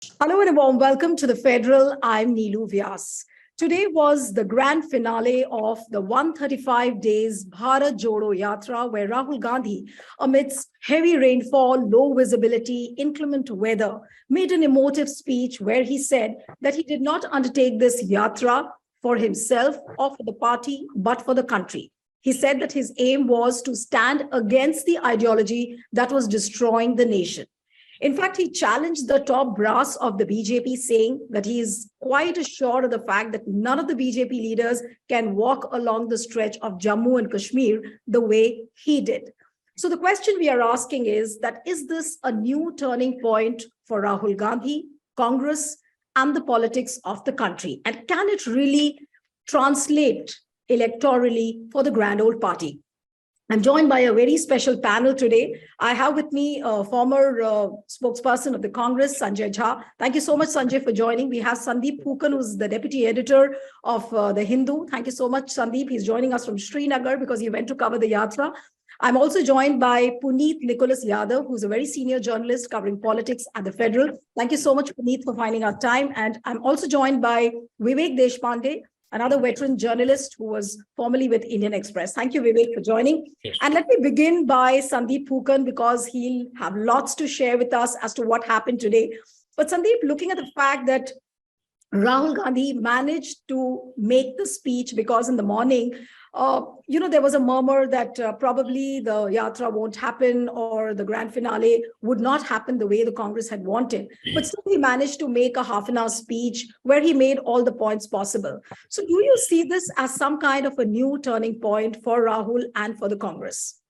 Hello and a warm welcome to the Federal. I'm Neelu Vyas. Today was the grand finale of the 135 days Bharat Jodo Yatra, where Rahul Gandhi, amidst heavy rainfall, low visibility, inclement weather, made an emotive speech where he said that he did not undertake this yatra for himself or for the party, but for the country. He said that his aim was to stand against the ideology that was destroying the nation. In fact, he challenged the top brass of the BJP, saying that he is quite assured of the fact that none of the BJP leaders can walk along the stretch of Jammu and Kashmir the way he did. So the question we are asking is this a new turning point for Rahul Gandhi, Congress, and the politics of the country? And can it really translate electorally for the grand old party? I'm joined by a very special panel today. I have with me a former spokesperson of the Congress, Sanjay Jha. Thank you so much, Sanjay, for joining. We have Sandeep Phukan, who's the deputy editor of The Hindu. Thank you so much, Sandeep. He's joining us from Srinagar because he went to cover the Yatra. I'm also joined by Puneet Nicholas Yadav, who's a very senior journalist covering politics at the Federal. Thank you so much, Puneet, for finding our time. And I'm also joined by Vivek Deshpande, another veteran journalist who was formerly with Indian Express. Thank you, Vivek, for joining. Yes. And let me begin by Sandeep Phukan, because he'll have lots to share with us as to what happened today. But Sandeep, looking at the fact that Rahul Gandhi managed to make the speech, because in the morning, there was a murmur that probably the yatra won't happen or the grand finale would not happen the way the Congress had wanted. But still, he managed to make a half an hour speech where he made all the points possible. So do you see this as some kind of a new turning point for Rahul and for the Congress?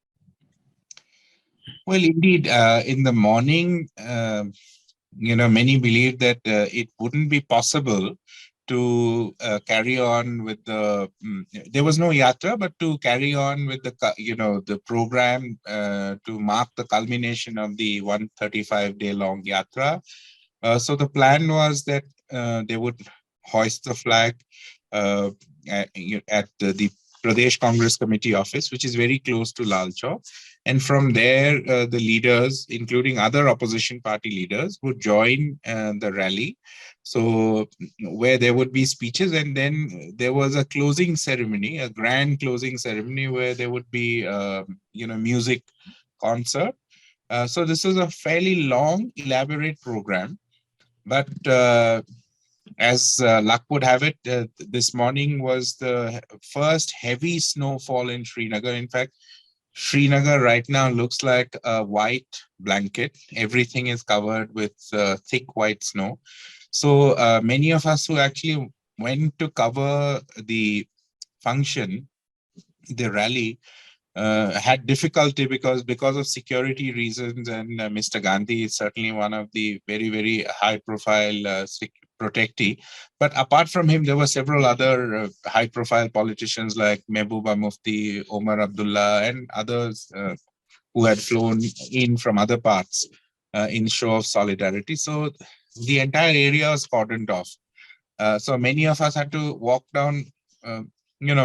Well, indeed, in the morning, many believed that it wouldn't be possible to carry on with there was no yatra, but to carry on with the program to mark the culmination of the 135-day long yatra. So the plan was that they would hoist the flag at the Pradesh Congress Committee office, which is very close to Lal Chowk. And from there, the leaders, including other opposition party leaders, would join the rally. So where there would be speeches, and then there was a closing ceremony, a grand closing ceremony where there would be, music concert. So this was a fairly long, elaborate program. But as luck would have it, this morning was the first heavy snowfall in Srinagar. In fact, Srinagar right now looks like a white blanket. Everything is covered with thick white snow. So many of us who actually went to cover the function, the rally, had difficulty because of security reasons, and Mr. Gandhi is certainly one of the very, very high-profile protectee. But apart from him, there were several other high-profile politicians like Mehbooba Mufti, Omar Abdullah, and others who had flown in from other parts in show of solidarity. So the entire area was cordoned off. So many of us had to walk down,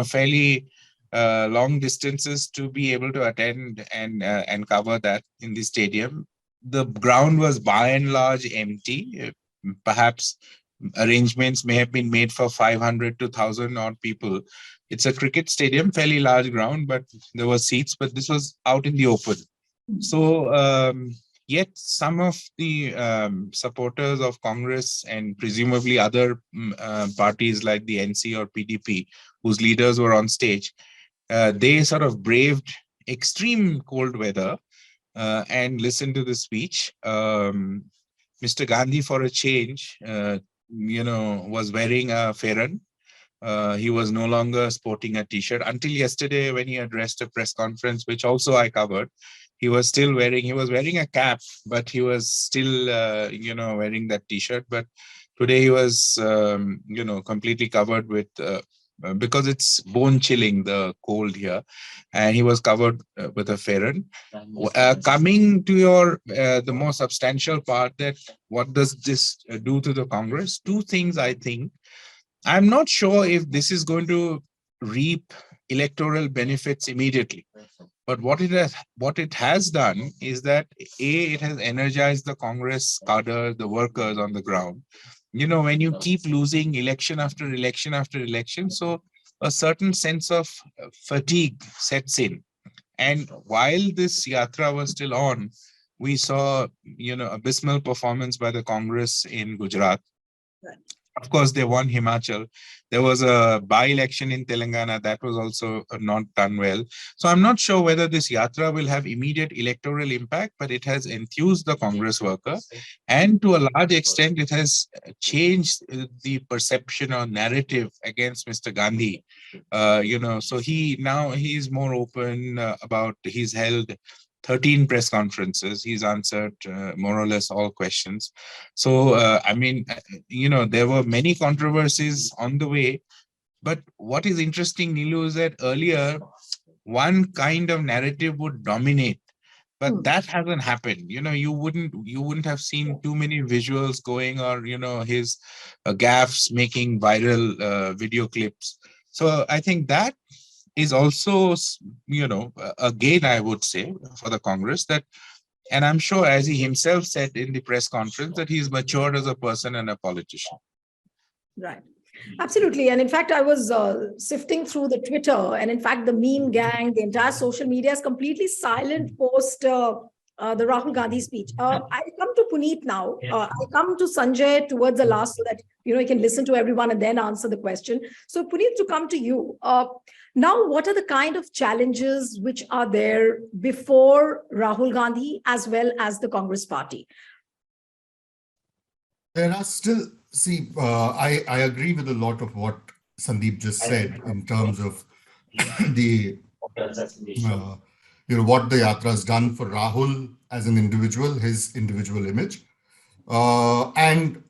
fairly long distances to be able to attend and cover that in the stadium. The ground was by and large empty. Perhaps arrangements may have been made for 500 to 1,000 odd people. It's a cricket stadium, fairly large ground, but there were seats, but this was out in the open. So yet some of the supporters of Congress and presumably other parties like the NC or PDP, whose leaders were on stage, they sort of braved extreme cold weather and listened to the speech. Mr. Gandhi, for a change, was wearing a Ferran. He was no longer sporting a T-shirt until yesterday when he addressed a press conference, which also I covered. He was wearing a cap, but he was still, wearing that T-shirt. But today he was, completely covered with, because it's bone chilling, the cold here, and he was covered with a Ferran. Coming to your, the more substantial part, that what does this do to the Congress? Two things, I think. I'm not sure if this is going to reap electoral benefits immediately. But what it has done is that it has energized the Congress cadre, the workers on the ground. When you keep losing election after election after election, so a certain sense of fatigue sets in. And while this yatra was still on, we saw, abysmal performance by the Congress in Gujarat. Of course, they won Himachal. There was a by-election in Telangana that was also not done well. So I'm not sure whether this yatra will have immediate electoral impact, but it has enthused the Congress worker. And to a large extent, it has changed the perception or narrative against Mr. Gandhi. So he's more open about, he's held 13 press conferences. He's answered more or less all questions. So, there were many controversies on the way. But what is interesting, Nilu, is that earlier, one kind of narrative would dominate. But that hasn't happened. You wouldn't have seen too many visuals going, or, his gaffes making viral video clips. So I think that is also, a gain, I would say, for the Congress. And I'm sure, as he himself said in the press conference, that he's matured as a person and a politician. Right. Absolutely. And in fact, I was sifting through the Twitter, and in fact, the meme gang, the entire social media is completely silent post the Rahul Gandhi speech. I come to Puneet now. I come to Sanjay towards the last, so that you can listen to everyone and then answer the question. So Puneet, to come to you. Now, what are the kind of challenges which are there before Rahul Gandhi as well as the Congress party? There are still, I agree with a lot of what Sandeep just said in terms of the, what the yatra has done for Rahul as an individual, his individual image. And,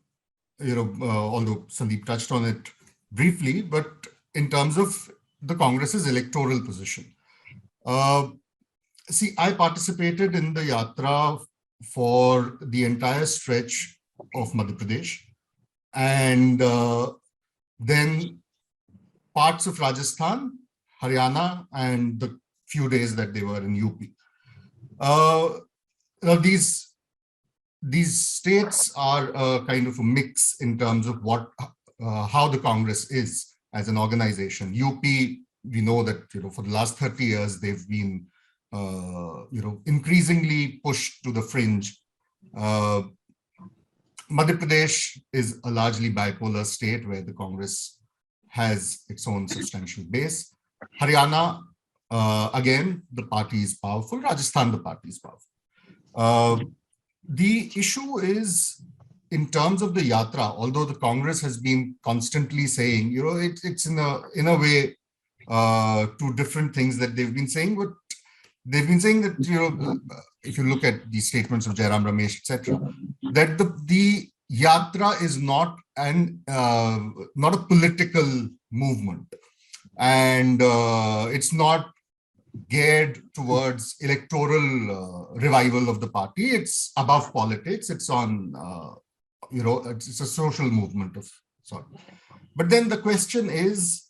although Sandeep touched on it briefly, but in terms of the Congress's electoral position. I participated in the yatra for the entire stretch of Madhya Pradesh, and then parts of Rajasthan, Haryana, and the few days that they were in UP. These states are a kind of a mix in terms of how the Congress is as an organization. UP, we know that for the last 30 years they've been increasingly pushed to the fringe. Madhya Pradesh is a largely bipolar state where the Congress has its own substantial base. Haryana, again, the party is powerful. Rajasthan, the party is powerful. The issue is, in terms of the yatra, although the Congress has been constantly saying, it's in a way two different things that they've been saying, but they've been saying that, if you look at the statements of Jairam Ramesh, etc., that the yatra is not a political movement, and it's not geared towards electoral revival of the party. It's above politics. It's on, it's a social movement of sort. But then the question is,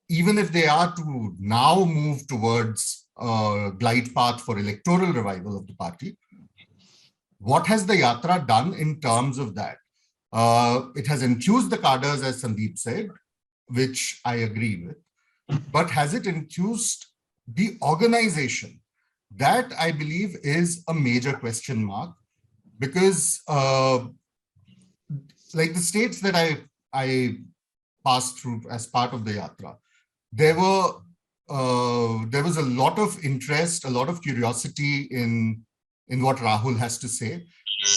even if they are to now move towards a glide path for electoral revival of the party, what has the yatra done in terms of that? It has enthused the cadres, as Sandeep said, which I agree with. But has it enthused the organization? That, I believe, is a major question mark, because like the states that I passed through as part of the yatra, there was a lot of interest, a lot of curiosity in what Rahul has to say.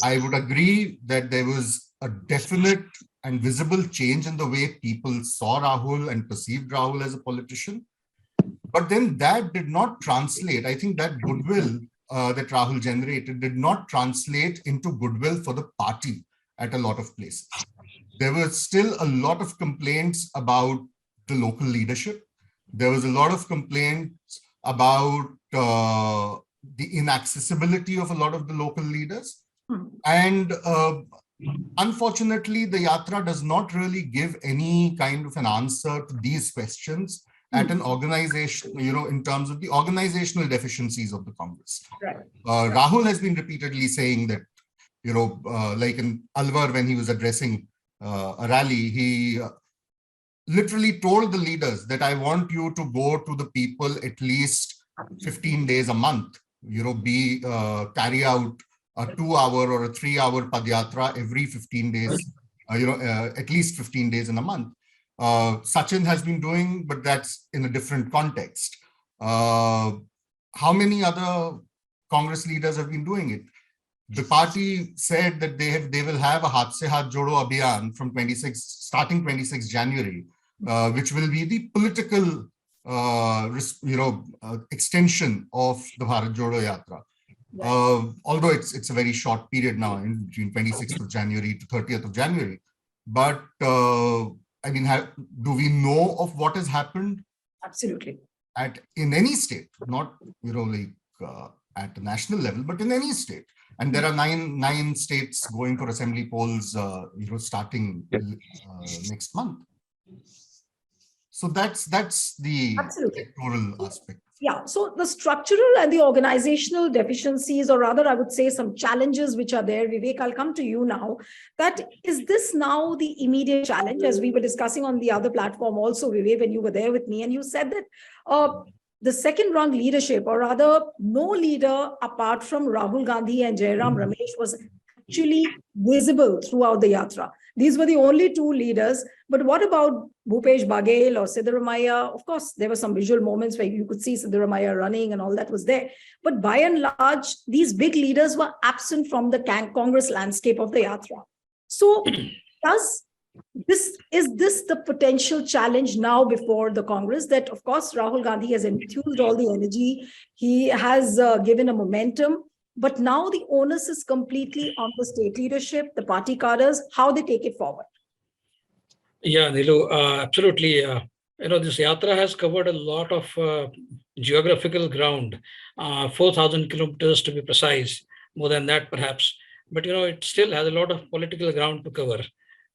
I would agree that there was a definite and visible change in the way people saw Rahul and perceived Rahul as a politician. But then that did not translate. I think that goodwill that Rahul generated did not translate into goodwill for the party at a lot of places. There were still a lot of complaints about the local leadership. There was a lot of complaints about the inaccessibility of a lot of the local leaders. And unfortunately, the yatra does not really give any kind of an answer to these questions. at an organization, in terms of the organizational deficiencies of the Congress. Right. Rahul has been repeatedly saying that, like in Alwar, when he was addressing a rally, he literally told the leaders that I want you to go to the people at least 15 days a month, carry out a 2-hour or a 3-hour padyatra every 15 days, at least 15 days in a month. Sachin has been doing, but that's in a different context. How many other Congress leaders have been doing it? The party said that they will have a Haath Se Haath Jodo Abhiyan from starting 26 January, which will be the political extension of the Bharat Jodo Yatra. Although it's a very short period now, in between 26th of January to 30th of January. But I mean, do we know of what has happened? Absolutely. In any state, not at the national level, but in any state. And there are nine states going for assembly polls, starting next month. So that's the electoral aspect. Yeah. So the structural and the organizational deficiencies, or rather, I would say some challenges which are there. Vivek, I'll come to you now. Is this now the immediate challenge, as we were discussing on the other platform also, Vivek, when you were there with me, and you said that the second rung leadership, or rather no leader apart from Rahul Gandhi and Jairam Ramesh, was actually visible throughout the yatra. These were the only two leaders. But what about Bhupesh Baghel or Siddaramaiah? Of course, there were some visual moments where you could see Siddaramaiah running and all that was there. But by and large, these big leaders were absent from the Congress landscape of the yatra. So is this the potential challenge now before the Congress, that of course Rahul Gandhi has infused all the energy, he has given a momentum, but now the onus is completely on the state leadership, the party cadres, how they take it forward? Yeah, Nilu, absolutely. This yatra has covered a lot of geographical ground, 4,000 kilometers to be precise, more than that perhaps. But, it still has a lot of political ground to cover.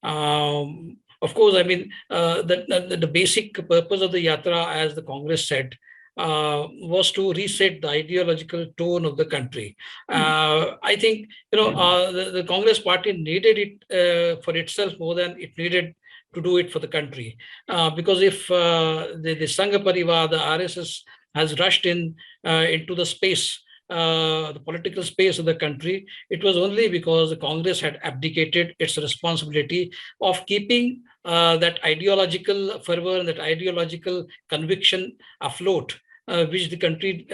Of course, I mean, the basic purpose of the yatra, as the Congress said, was to reset the ideological tone of the country. I think, the Congress party needed it for itself more than it needed to do it for the country. Because if the Sangha Parivar, the RSS, has rushed into the space, the political space of the country, it was only because the Congress had abdicated its responsibility of keeping that ideological fervor and that ideological conviction afloat, which the country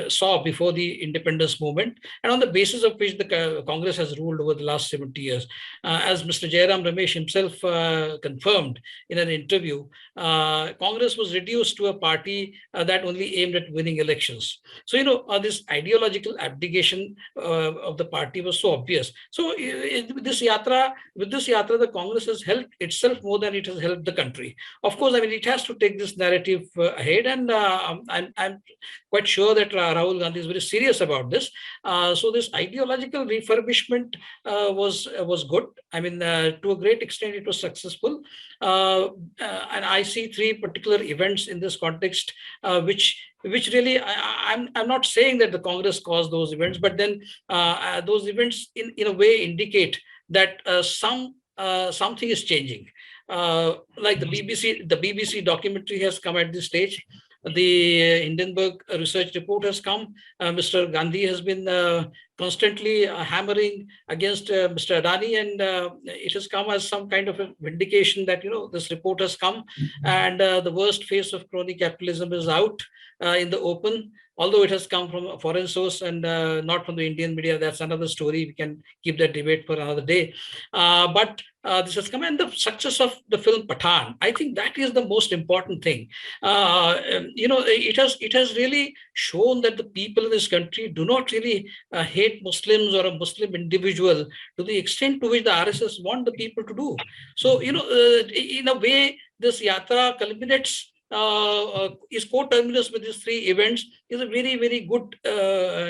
saw before the independence movement, and on the basis of which the Congress has ruled over the last 70 years. As Mr. Jairam Ramesh himself confirmed in an interview, Congress was reduced to a party that only aimed at winning elections. So, this ideological abdication of the party was so obvious. So, with this yatra, the Congress has helped itself more than it has helped the country. Of course, I mean, it has to take this narrative ahead, and I'm quite sure that Rahul Gandhi is very serious about this. So this ideological refurbishment was good. I mean, to a great extent, it was successful. And I see three particular events in this context, which really, I'm not saying that the Congress caused those events, but then those events in a way indicate that something is changing. Like the BBC documentary has come at this stage. The Hindenburg research report has come. Mr. Gandhi has been constantly hammering against Mr. Adani, and it has come as some kind of a vindication that, this report has come, and the worst phase of crony capitalism is out in the open. Although it has come from a foreign source and not from the Indian media, that's another story. We can keep that debate for another day. But this has come, and the success of the film Pathan, I think that is the most important thing. It has really shown that the people in this country do not really hate Muslims or a Muslim individual to the extent to which the RSS want the people to do. So, in a way, this yatra culminates is co-terminus with these three events is a very, very good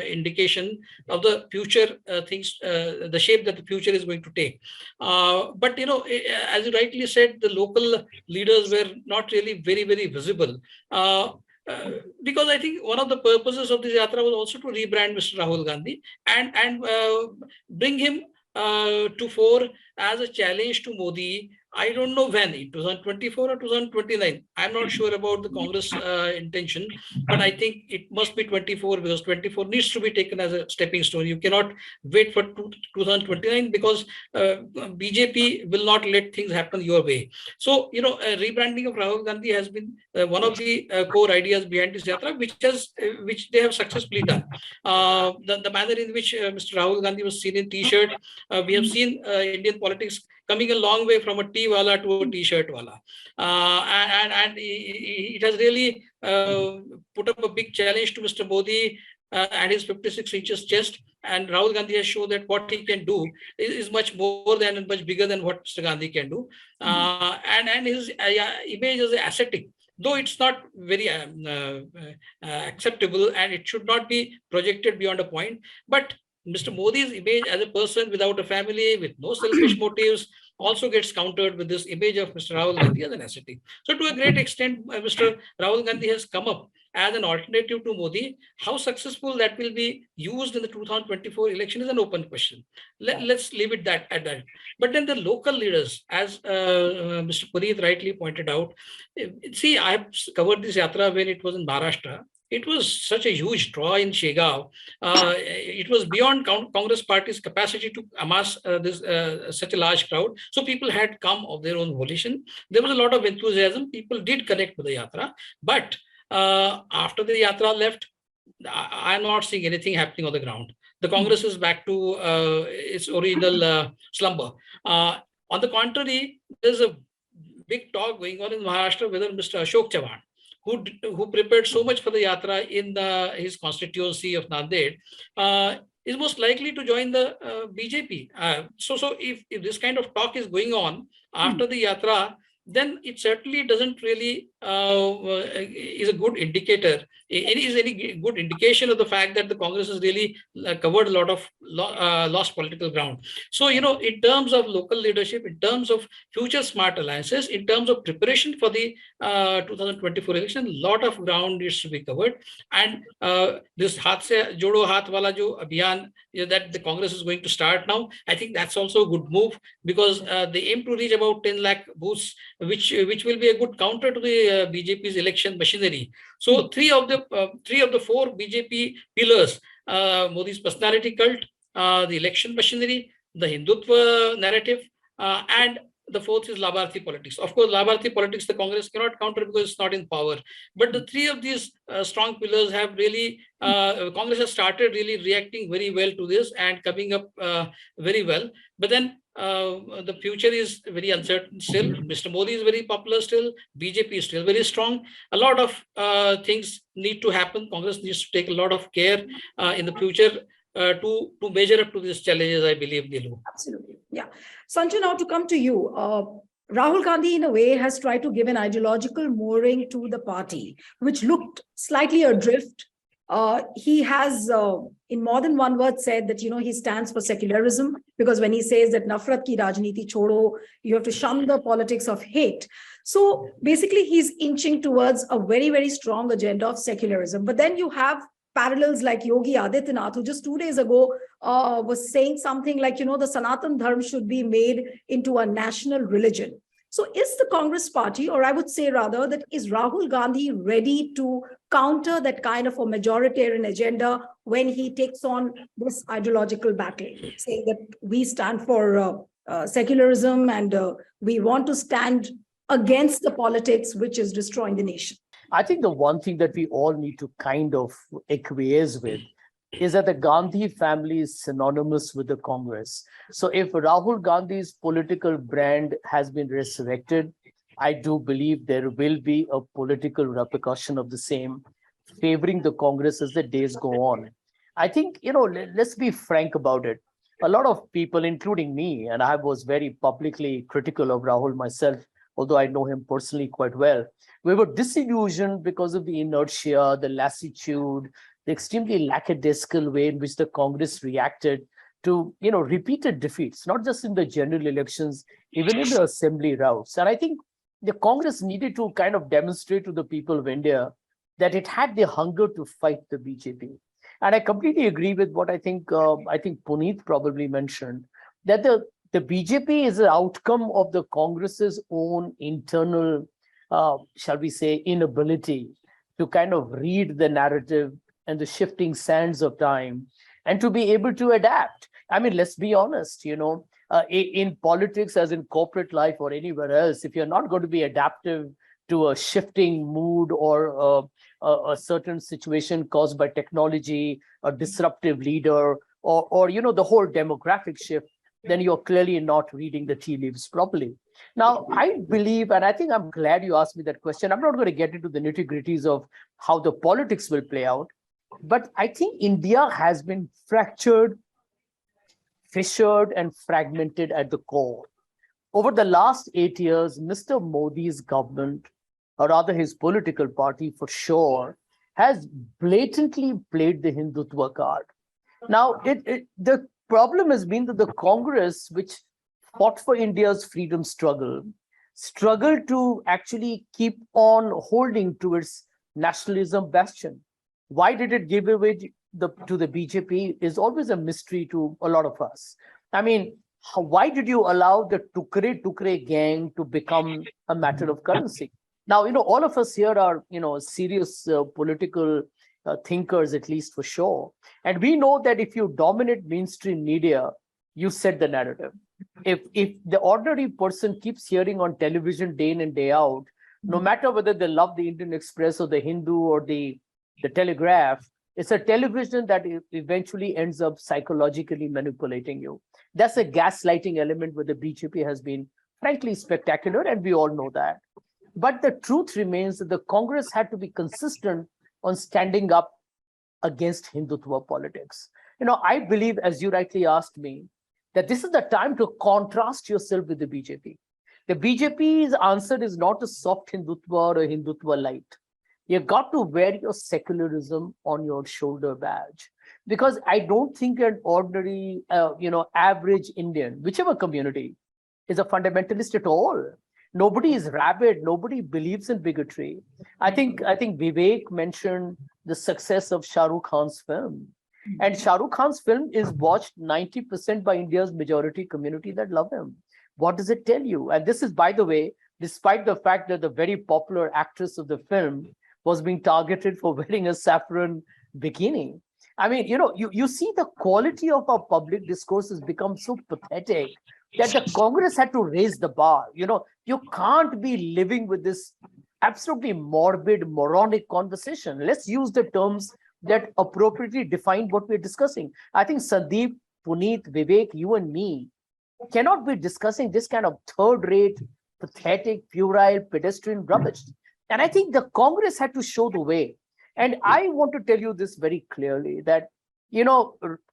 indication of the future things, the shape that the future is going to take. But, as you rightly said, the local leaders were not really very, very visible. Because I think one of the purposes of this yatra was also to rebrand Mr. Rahul Gandhi and bring him to fore as a challenge to Modi. I don't know when, in 2024 or 2029. I'm not sure about the Congress intention, but I think it must be 24 because 24 needs to be taken as a stepping stone. You cannot wait for 2029 because BJP will not let things happen your way. So, rebranding of Rahul Gandhi has been one of the core ideas behind this yatra, which they have successfully done. The manner in which Mr. Rahul Gandhi was seen in T-shirt, we have seen Indian politics coming a long way from a tea wala to a T-shirt wala, and it has really put up a big challenge to Mr. Modi and his 56 inches chest. And Rahul Gandhi has shown that what he can do is much more than and much bigger than what Mr. Gandhi can do. And his image is ascetic, though it's not very acceptable and it should not be projected beyond a point. But Mr. Modi's image as a person without a family, with no selfish motives, also gets countered with this image of Mr. Rahul Gandhi as an ascetic. So to a great extent, Mr. Rahul Gandhi has come up as an alternative to Modi. How successful that will be used in the 2024 election is an open question. Let's leave it at that. But then the local leaders, as Mr. Puneet rightly pointed out, see, I have covered this yatra when it was in Maharashtra. It was such a huge draw in Shegaon. It was beyond Congress party's capacity to amass such a large crowd. So people had come of their own volition. There was a lot of enthusiasm. People did connect with the yatra. But after the yatra left, I'm not seeing anything happening on the ground. The Congress is back to its original slumber. On the contrary, there's a big talk going on in Maharashtra whether Mr. Ashok Chavan, who prepared so much for the yatra in his constituency of Nanded, is most likely to join the BJP. So if this kind of talk is going on after the yatra, then it certainly doesn't really is a good indicator. It is any good indication of the fact that the Congress has really covered a lot of lost political ground. So, in terms of local leadership, in terms of future smart alliances, in terms of preparation for the 2024 election, a lot of ground needs to be covered. And this Haath se Jodo Haath wala jo abhiyan that the Congress is going to start now, I think that's also a good move because they aim to reach about 10 lakh booths, which will be a good counter to the BJP's election machinery. So three of the four BJP pillars, Modi's personality cult, the election machinery, the Hindutva narrative, and the fourth is Labharthi politics. Of course, Labharthi politics, the Congress cannot counter because it's not in power. But the three of these strong pillars have really, Congress has started really reacting very well to this and coming up very well. But then the future is very uncertain still. Mr. Modi is very popular still. BJP is still very strong. A lot of things need to happen. Congress needs to take a lot of care in the future to measure up to these challenges, I believe, Nilu. Absolutely. Yeah. Sanjay, now to come to you. Rahul Gandhi, in a way, has tried to give an ideological mooring to the party, which looked slightly adrift. He has, in more than one word, said that, he stands for secularism, because when he says that nafrat ki rajniti chodo, you have to shun the politics of hate. So basically, he's inching towards a very, very strong agenda of secularism. But then you have parallels like Yogi Adityanath, who just 2 days ago was saying something like, the Sanatan Dharma should be made into a national religion. So is the Congress party, or I would say rather that is Rahul Gandhi ready to counter that kind of a majoritarian agenda when he takes on this ideological battle, saying that we stand for secularism and we want to stand against the politics which is destroying the nation? I think the one thing that we all need to kind of acquiesce with is that the Gandhi family is synonymous with the Congress. So if Rahul Gandhi's political brand has been resurrected, I do believe there will be a political repercussion of the same, favoring the Congress as the days go on. I think, let's be frank about it. A lot of people, including me, and I was very publicly critical of Rahul myself although I know him personally quite well. We were disillusioned because of the inertia, the lassitude, the extremely lackadaisical way in which the Congress reacted to, repeated defeats, not just in the general elections, even in the assembly routes. And I think the Congress needed to kind of demonstrate to the people of India that it had the hunger to fight the BJP. And I completely agree with what I think Puneet probably mentioned, that the BJP is an outcome of the Congress's own internal, shall we say, inability to kind of read the narrative and the shifting sands of time and to be able to adapt. I mean, let's be honest, in politics, as in corporate life or anywhere else, if you're not going to be adaptive to a shifting mood or a certain situation caused by technology, a disruptive leader, or the whole demographic shift, then you're clearly not reading the tea leaves properly. Now, I believe, and I think I'm glad you asked me that question. I'm not going to get into the nitty-gritties of how the politics will play out, but I think India has been fractured, fissured, and fragmented at the core. Over the last 8 years, Mr. Modi's government, or rather his political party for sure, has blatantly played the Hindutva card. Now, the problem has been that the Congress, which fought for India's freedom struggled to actually keep on holding to its nationalism bastion. Why did it give away to the BJP is always a mystery to a lot of us. I mean, why did you allow the Tukre gang to become a matter of currency? Now, all of us here are, serious political thinkers, at least for sure. And we know that if you dominate mainstream media, you set the narrative. If the ordinary person keeps hearing on television day in and day out, no matter whether they love the Indian Express or the Hindu or the Telegraph, it's a television that eventually ends up psychologically manipulating you. That's a gaslighting element where the BJP has been, frankly, spectacular, and we all know that. But the truth remains that the Congress had to be consistent on standing up against Hindutva politics. I believe, as you rightly asked me, that this is the time to contrast yourself with the BJP. The BJP's answer is not a soft Hindutva or a Hindutva light. You've got to wear your secularism on your shoulder badge. Because I don't think an ordinary, average Indian, whichever community, is a fundamentalist at all. Nobody is rabid. Nobody believes in bigotry. I think Vivek mentioned the success of Shah Rukh Khan's film. And Shah Rukh Khan's film is watched 90% by India's majority community that love him. What does it tell you? And this is, by the way, despite the fact that the very popular actress of the film was being targeted for wearing a saffron bikini. I mean, you see the quality of our public discourse has become so pathetic that the Congress had to raise the bar. You can't be living with this absolutely morbid, moronic conversation. Let's use the terms that appropriately define what we're discussing. I think Sandeep, Puneet, Vivek, you and me cannot be discussing this kind of third-rate, pathetic, puerile, pedestrian rubbish. And I think the Congress had to show the way. And I want to tell you this very clearly, that,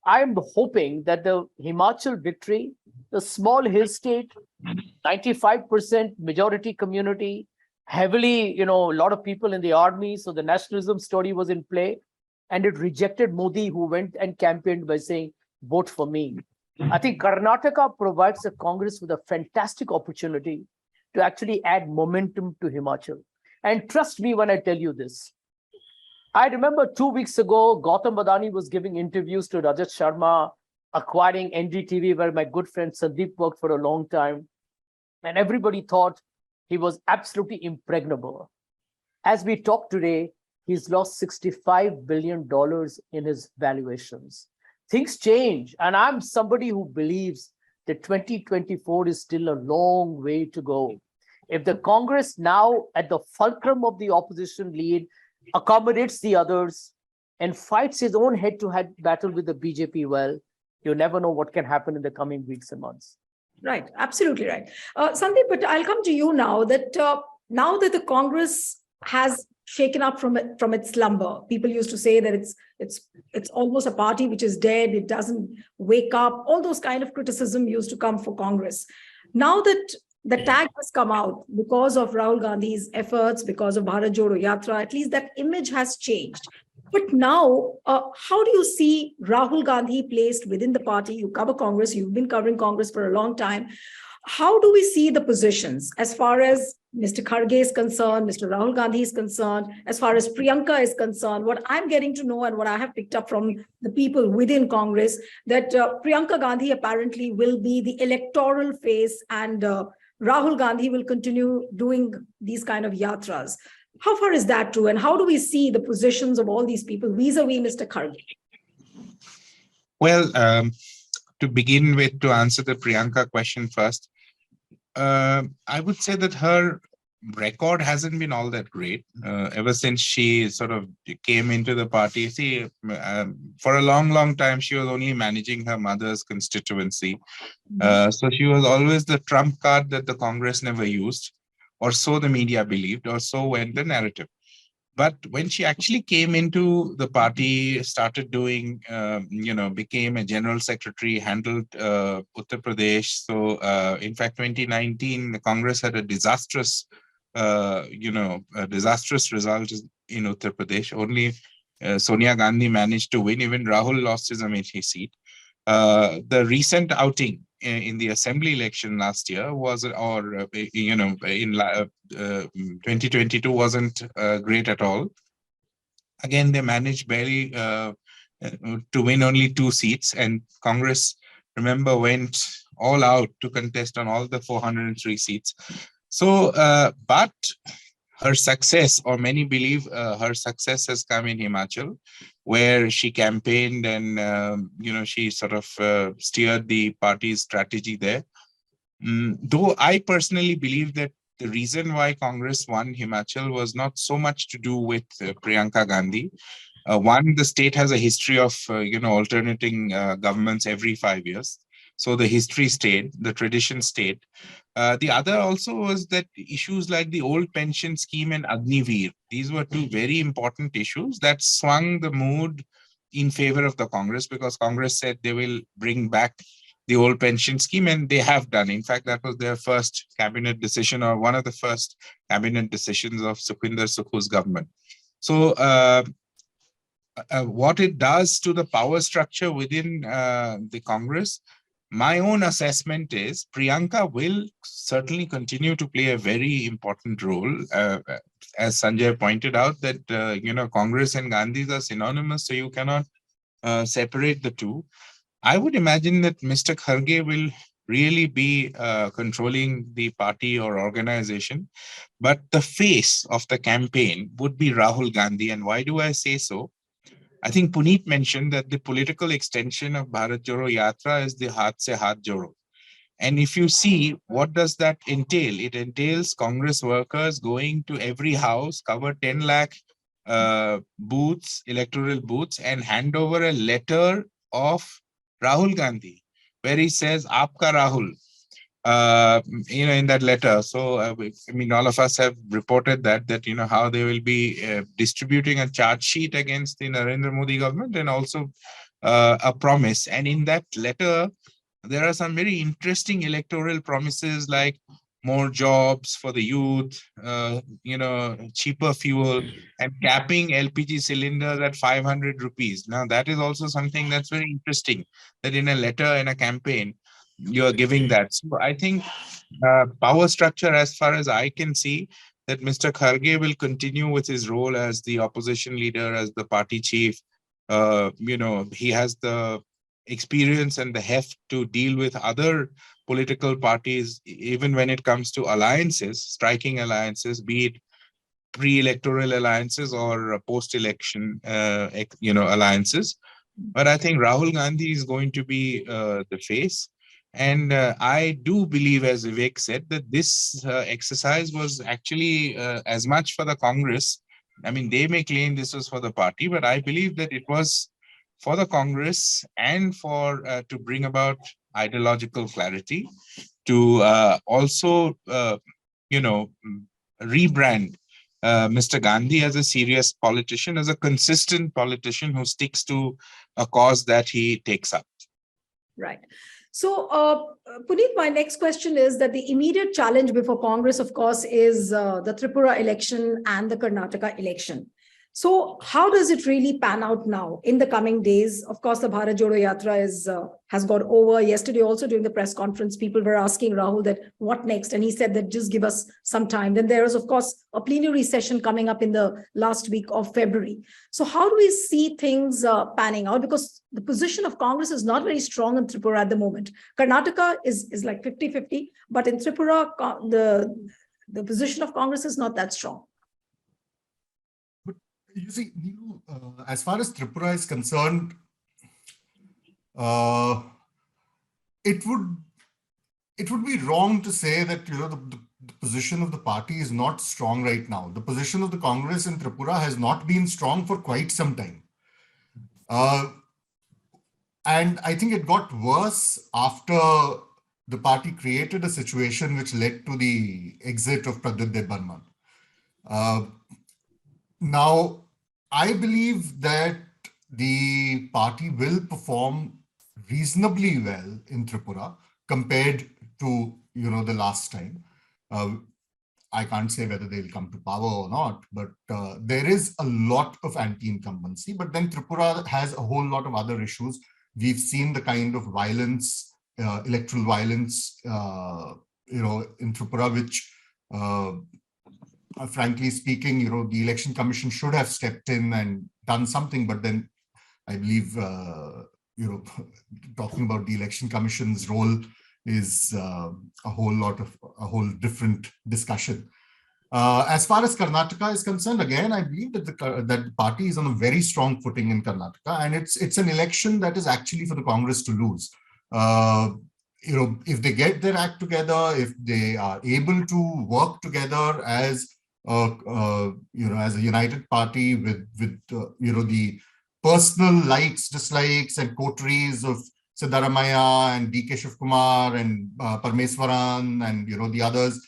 I'm hoping that the Himachal victory, the small hill state, 95% majority community, heavily, a lot of people in the army, so the nationalism story was in play, and it rejected Modi, who went and campaigned by saying, vote for me. I think Karnataka provides the Congress with a fantastic opportunity to actually add momentum to Himachal. And trust me when I tell you this. I remember 2 weeks ago, Gautam Adani was giving interviews to Rajat Sharma, acquiring NDTV, where my good friend Sandeep worked for a long time. And everybody thought he was absolutely impregnable. As we talk today, he's lost $65 billion in his valuations. Things change. And I'm somebody who believes that 2024 is still a long way to go. If the Congress now, at the fulcrum of the opposition lead, accommodates the others and fights his own head-to-head battle with the BJP, well, you never know what can happen in the coming weeks and months. Right, absolutely right. Sandeep, but I'll come to you now that the Congress has shaken up from its slumber. People used to say that it's almost a party which is dead. It doesn't wake up. All those kind of criticism used to come for Congress. Now that the tag has come out because of Rahul Gandhi's efforts, because of Bharat Jodo Yatra. At least that image has changed. But now, how do you see Rahul Gandhi placed within the party? You cover Congress, you've been covering Congress for a long time. How do we see the positions as far as Mr. Kharge is concerned, Mr. Rahul Gandhi is concerned, as far as Priyanka is concerned? What I'm getting to know and what I have picked up from the people within Congress, that Priyanka Gandhi apparently will be the electoral face, and Rahul Gandhi will continue doing these kind of yatras. How far is that true? And how do we see the positions of all these people vis-a-vis Mr. Kharge? Well, to begin with, to answer the Priyanka question first, I would say that her record hasn't been all that great ever since she sort of came into the party. See, for a long time, she was only managing her mother's constituency. So she was always the trump card that the Congress never used, or so the media believed, or so went the narrative. But when she actually came into the party, started doing, became a general secretary, handled Uttar Pradesh. So in fact, 2019, the Congress had a disastrous result in Uttar Pradesh. Only Sonia Gandhi managed to win. Even Rahul lost his Amethi seat. The recent outing in the assembly election last year was, in 2022 wasn't great at all. Again, they managed barely to win only 2 seats, and Congress, remember, went all out to contest on all the 403 seats. So, but her success, or many believe her success, has come in Himachal, where she campaigned and, she sort of steered the party's strategy there. Though I personally believe that the reason why Congress won Himachal was not so much to do with Priyanka Gandhi. One, the state has a history of, alternating governments every 5 years. So the history stayed, the tradition stayed. The other also was that issues like the old pension scheme and Agniveer, these were 2 very important issues that swung the mood in favor of the Congress, because Congress said they will bring back the old pension scheme, and they have done. In fact, that was their first cabinet decision, or one of the first cabinet decisions of Sukhwinder Sukhu's government. So what it does to the power structure within the Congress, my own assessment is Priyanka will certainly continue to play a very important role. As Sanjay pointed out, that, Congress and Gandhis are synonymous, so you cannot separate the two. I would imagine that Mr. Kharge will really be controlling the party or organization, but the face of the campaign would be Rahul Gandhi. And why do I say so? I think Puneet mentioned that the political extension of Bharat Jodo Yatra is the Haath se Haath Jodo. And if you see, what does that entail? It entails Congress workers going to every house, cover 10 lakh booths, electoral booths, and hand over a letter of Rahul Gandhi, where he says, Aapka Rahul, in that letter. So, all of us have reported that, how they will be distributing a charge sheet against the Narendra Modi government, and also a promise. And in that letter, there are some very interesting electoral promises, like more jobs for the youth, cheaper fuel, and capping LPG cylinders at 500 rupees. Now, that is also something that's very interesting, that in a letter, in a campaign, you're giving that. So I think power structure, as far as I can see, that Mr. Kharge will continue with his role as the opposition leader, as the party chief. He has the experience and the heft to deal with other political parties, even when it comes to alliances, striking alliances, be it pre-electoral alliances or post-election, alliances. But I think Rahul Gandhi is going to be the face. And I do believe, as Vivek said, that this exercise was actually as much for the Congress. I mean, they may claim this was for the party, but I believe that it was for the Congress, and for to bring about ideological clarity, to also, rebrand Mr. Gandhi as a serious politician, as a consistent politician who sticks to a cause that he takes up. Right. So, Puneet, my next question is that the immediate challenge before Congress, of course, is the Tripura election and the Karnataka election. So, how does it really pan out now in the coming days? Of course, the Bharat Jodo Yatra has got over. Yesterday, also during the press conference, people were asking Rahul that what next, and he said that just give us some time. Then there is, of course, a plenary session coming up in the last week of February. So, how do we see things panning out? Because the position of Congress is not very strong in Tripura at the moment. Karnataka is like 50-50, but in Tripura, the position of Congress is not that strong. You see, as far as Tripura is concerned, it would be wrong to say that the position of the party is not strong right now. The position of the Congress in Tripura has not been strong for quite some time, and I think it got worse after the party created a situation which led to the exit of Pradyut Debbarman. Now, I believe that the party will perform reasonably well in Tripura compared to the last time. I can't say whether they'll come to power or not, but there is a lot of anti-incumbency. But then Tripura has a whole lot of other issues. We've seen the kind of violence, electoral violence, in Tripura, which frankly speaking, the election commission should have stepped in and done something. But then I believe, talking about the election commission's role is a whole different discussion. As far as Karnataka is concerned, again, I believe that the party is on a very strong footing in Karnataka, and it's an election that is actually for the Congress to lose. If they get their act together, if they are able to work together as as a united party with the personal likes, dislikes, and coteries of Siddaramaiah and D.K. Shivkumar and Parmeswaran and the others,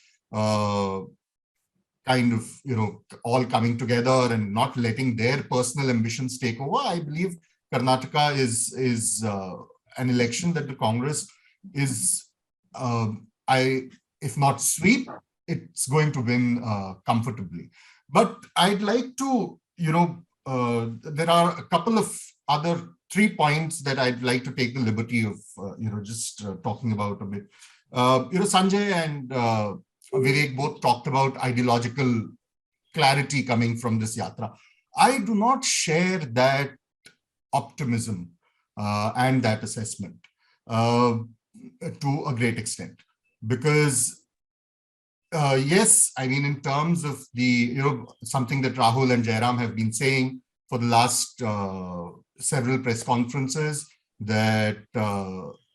kind of all coming together and not letting their personal ambitions take over. I believe Karnataka is an election that the Congress is, if not sweep, it's going to win comfortably. But I'd like to, there are a couple of other 3 points that I'd like to take the liberty of, just talking about a bit. Sanjay and Vivek both talked about ideological clarity coming from this yatra. I do not share that optimism and that assessment to a great extent, because yes, I mean, in terms of the, something that Rahul and Jairam have been saying for the last several press conferences, that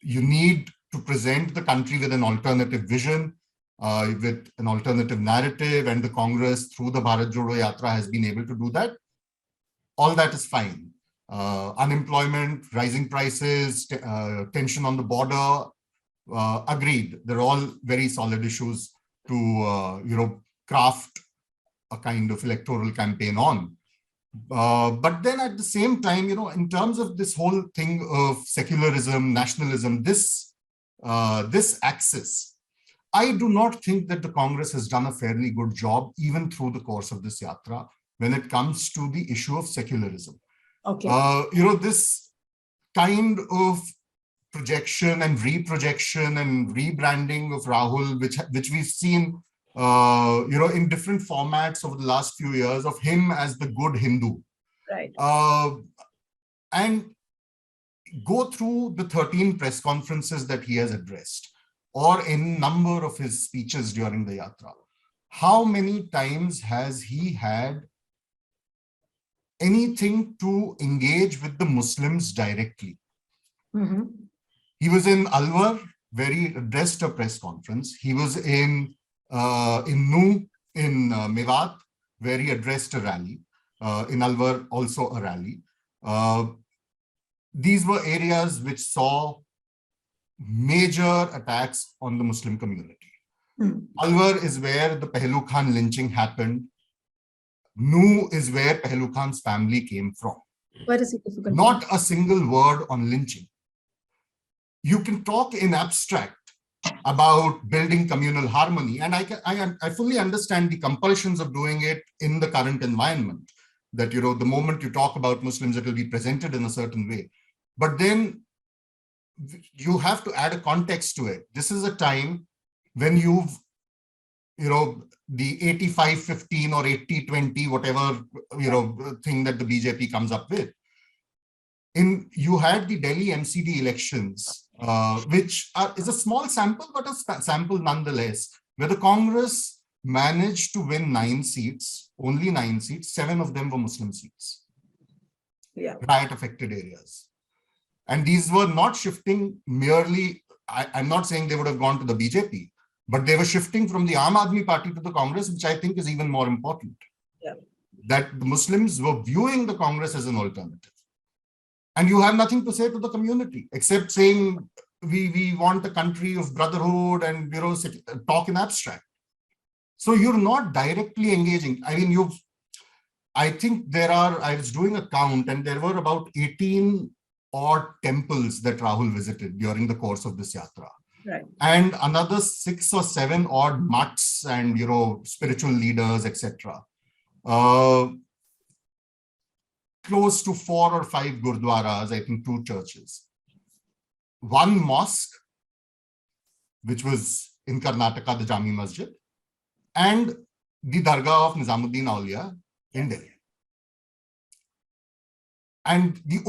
you need to present the country with an alternative vision, with an alternative narrative, and the Congress through the Bharat Jodo Yatra has been able to do that. All that is fine. Unemployment, rising prices, tension on the border, agreed. They're all very solid issues to craft a kind of electoral campaign on. But then at the same time, in terms of this whole thing of secularism, nationalism, this axis, I do not think that the Congress has done a fairly good job, even through the course of this yatra, when it comes to the issue of secularism. Okay. This kind of projection and reprojection and rebranding of Rahul, which we've seen, in different formats over the last few years, of him as the good Hindu. Right. And go through the 13 press conferences that he has addressed, or in number of his speeches during the yatra. How many times has he had anything to engage with the Muslims directly? Mm-hmm. He was in Alwar, where he addressed a press conference. He was in Nu, in Mewat, where he addressed a rally. In Alwar, also a rally. These were areas which saw major attacks on the Muslim community. Alwar is where the Pehlu Khan lynching happened. Nu is where Pehlu Khan's family came from. What is it difficult? Not a single word on lynching. you can talk in abstract about building communal harmony. And I fully understand the compulsions of doing it in the current environment, that, you know, the moment you talk about Muslims, it will be presented in a certain way. But then you have to add a context to it. This is a time when you've, you know, the 85-15 or 80-20, whatever, you know, thing that the BJP comes up with. You had the Delhi MCD elections, which is a small sample, but a sample nonetheless, where the Congress managed to win 9 seats, only 9 seats, 7 of them were Muslim seats, riot affected areas. And these were not shifting merely, I'm not saying they would have gone to the BJP, but they were shifting from the Aam Aadmi Party to the Congress, which I think is even more important. That the Muslims were viewing the Congress as an alternative. And you have nothing to say to the community, except saying we want a country of brotherhood and, you know, talk in abstract. So you're not directly engaging. I mean, I think I was doing a count, and there were about 18 odd temples that Rahul visited during the course of this yatra. Right. And another 6 or 7 odd mutts and, you know, spiritual leaders, etc. Close to 4 or 5 gurdwaras, I think 2 churches. 1 mosque, which was in Karnataka, the Jami Masjid, and the Dargah of Nizamuddin Auliya in Delhi. And the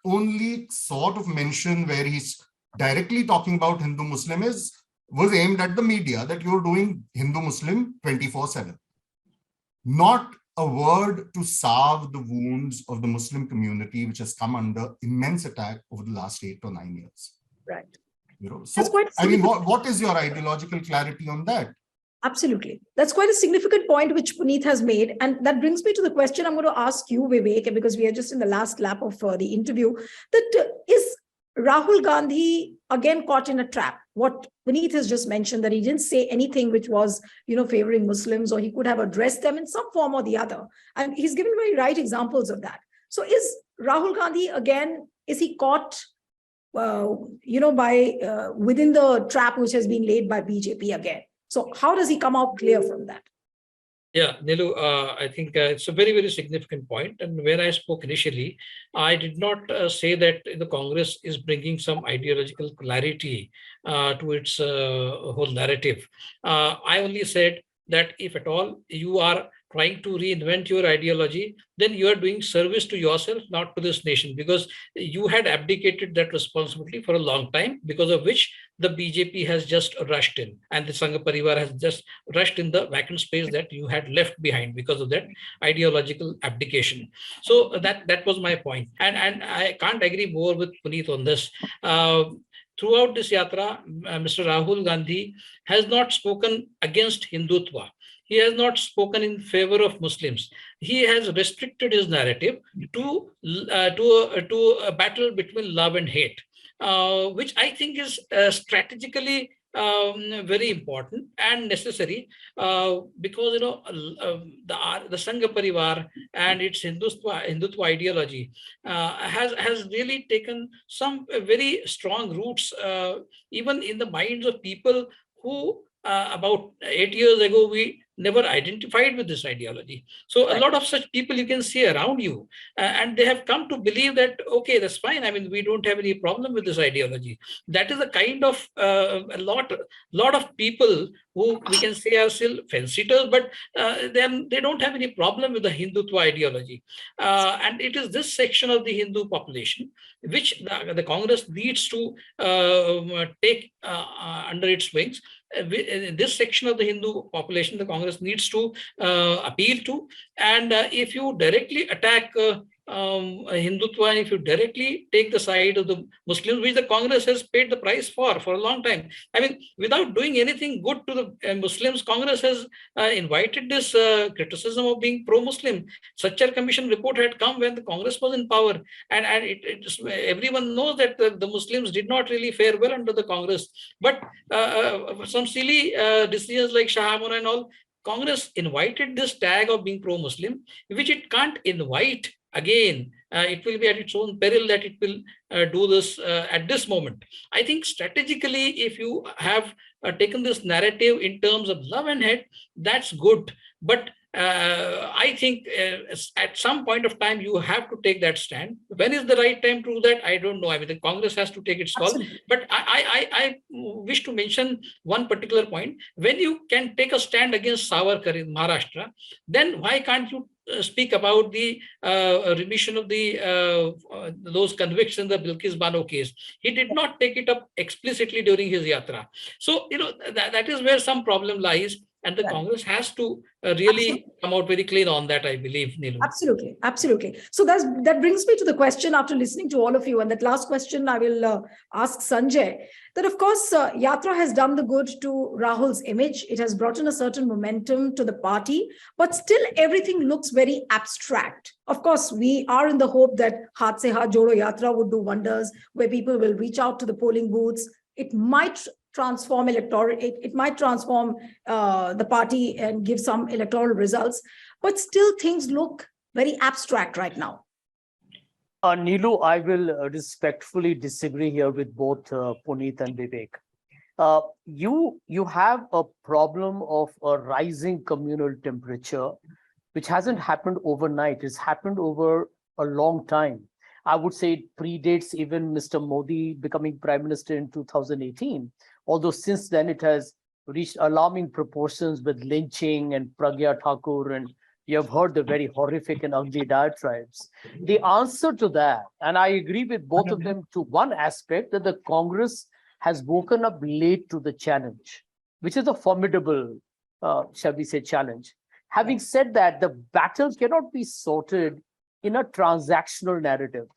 only sort of mention where he's directly talking about Hindu-Muslim was aimed at the media, that you're doing Hindu-Muslim 24/7. Not a word to salve the wounds of the Muslim community, which has come under immense attack over the last 8 or 9 years. Right. You know, so That's quite I mean, what is your ideological clarity on that? Absolutely. That's quite a significant point which Puneet has made. And that brings me to the question I'm going to ask you, Vivek, because we are just in the last lap of the interview, that is Rahul Gandhi again caught in a trap? What Puneet has just mentioned, that he didn't say anything which was, you know, favoring Muslims, or he could have addressed them in some form or the other. And he's given very right examples of that. So is Rahul Gandhi again, is he caught, you know, by within the trap which has been laid by BJP again? So how does he come out clear from that? Yeah, Nilu, I think it's a very, very significant point. And when I spoke initially, I did not say that the Congress is bringing some ideological clarity to its whole narrative. I only said that if at all you are trying to reinvent your ideology, then you are doing service to yourself, not to this nation, because you had abdicated that responsibility for a long time, because of which the BJP has just rushed in, and the Sangha Parivar has just rushed in the vacant space that you had left behind because of that ideological abdication. So that was my point. And I can't agree more with Puneet on this. Throughout this yatra, Mr. Rahul Gandhi has not spoken against Hindutva. He has not spoken in favor of Muslims. He has restricted his narrative to a battle between love and hate, which I think is strategically very important and necessary, because, you know, the Sangha Parivar and its Hindutva ideology has really taken some very strong roots, even in the minds of people who about 8 years ago we never identified with this ideology. So a lot of such people you can see around you, and they have come to believe that, okay, that's fine. I mean, we don't have any problem with this ideology. That is a kind of a lot of people who we can say are still fence-sitters, but then they don't have any problem with the Hindutva ideology. And it is this section of the Hindu population which the Congress needs to take under its wings. This section of the Hindu population, the Congress needs to appeal to. And if you directly attack Hindutva, and if you directly take the side of the Muslims, which the Congress has paid the price for a long time. I mean, without doing anything good to the Muslims, Congress has invited this criticism of being pro-Muslim. Such Commission report had come when the Congress was in power. And everyone knows that the Muslims did not really fare well under the Congress. But some silly decisions like Shah and all, Congress invited this tag of being pro-Muslim, which it can't invite again, it will be at its own peril that it will do this at this moment. I think strategically, if you have taken this narrative in terms of love and hate, that's good. But I think at some point of time, you have to take that stand. When is the right time to do that? I don't know. I mean, the Congress has to take its call. Absolutely. But I wish to mention one particular point. When you can take a stand against Savarkar in Maharashtra, then why can't you speak about the remission of the those convictions in the Bilkis Bano case? He did not take it up explicitly during his yatra. So, that is where some problem lies. And the Congress has to really come out very clean on that, I believe, Neelu. Absolutely, absolutely. So that brings me to the question after listening to all of you. And that last question I will ask Sanjay, that of course, Yatra has done the good to Rahul's image. It has brought in a certain momentum to the party, but still everything looks very abstract. Of course, we are in the hope that Haath Se Haath Jodo Yatra would do wonders, where people will reach out to the polling booths. It might transform it might transform the party and give some electoral results, but still things look very abstract right now. Neelu, I will respectfully disagree here with both Puneet and Vivek. You have a problem of a rising communal temperature, which hasn't happened overnight. It's happened over a long time. I would say it predates even Mr. Modi becoming Prime Minister in 2018. Although since then it has reached alarming proportions with lynching and Pragya Thakur, and you have heard the very horrific and ugly diatribes. The answer to that, and I agree with both of them to one aspect, that the Congress has woken up late to the challenge, which is a formidable, shall we say, challenge. Having said that, the battle cannot be sorted in a transactional narrative.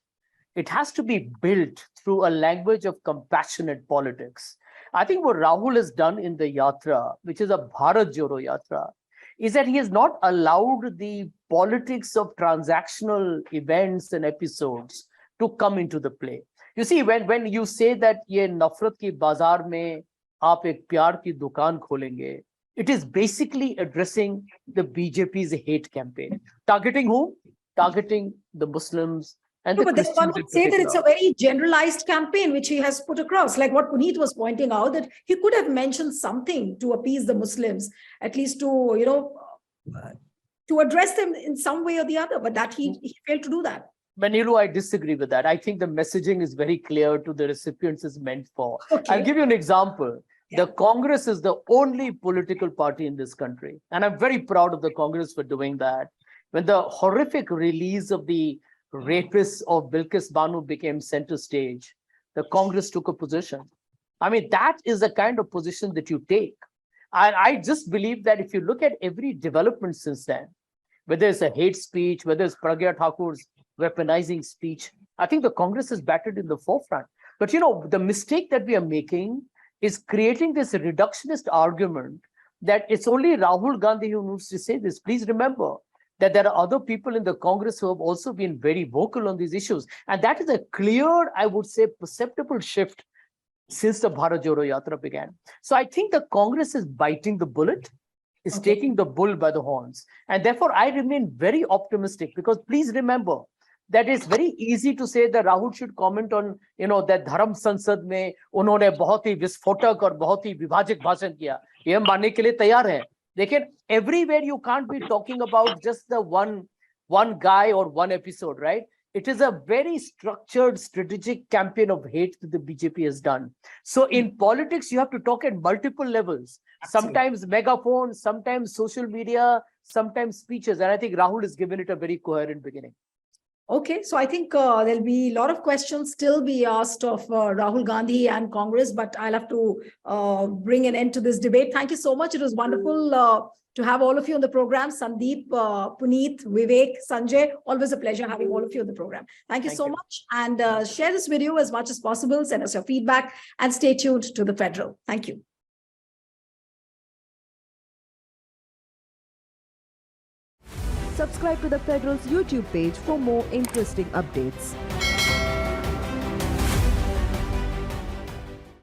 It has to be built through a language of compassionate politics. I think what Rahul has done in the Yatra, which is a Bharat Jodo Yatra, is that he has not allowed the politics of transactional events and episodes to come into the play. You see, when you say that ye nafrat ki bazaar mein aap ek pyar ki dukaan kholenge, it is basically addressing the BJP's hate campaign. Targeting whom? Targeting the Muslims. No, but then one would say that it's a very generalized campaign which he has put across, like what Puneet was pointing out, that he could have mentioned something to appease the Muslims, at least to, to address them in some way or the other, but that he failed to do that. Manilu, I disagree with that. I think the messaging is very clear to the recipients it's meant for. Okay. I'll give you an example. Yeah. The Congress is the only political party in this country, and I'm very proud of the Congress for doing that. When the horrific release of the rapists of Bilkis Bano became center stage, the Congress took a position. I mean, that is the kind of position that you take. And I just believe that if you look at every development since then, whether it's a hate speech, whether it's Pragya Thakur's weaponizing speech, I think the Congress is battered in the forefront. But the mistake that we are making is creating this reductionist argument that it's only Rahul Gandhi who needs to say this. Please remember that there are other people in the Congress who have also been very vocal on these issues. And that is a clear, I would say, perceptible shift since the Bharat Jodo Yatra began. So I think the Congress is biting the bullet, is taking the bull by the horns. And therefore, I remain very optimistic, because please remember that it's very easy to say that Rahul should comment on, that Dharam Sansad mein unhone bahut hi visfotak aur bahut hi vibhajak bhashan kiya. Ye hum manne ke liye tayar hain. Lekin everywhere you can't be talking about just the one guy or one episode, right? It is a very structured, strategic campaign of hate that the BJP has done. So in politics, you have to talk at multiple levels. Absolutely. Sometimes megaphone, sometimes social media, sometimes speeches. And I think Rahul has given it a very coherent beginning. Okay, so I think there'll be a lot of questions still be asked of Rahul Gandhi and Congress, but I'll have to bring an end to this debate. Thank you so much. It was wonderful to have all of you on the program. Sandeep, Puneet, Vivek, Sanjay, always a pleasure having all of you on the program. Thank you so much. And share this video as much as possible. Send us your feedback and stay tuned to The Federal. Thank you. Subscribe to The Federal's YouTube page for more interesting updates.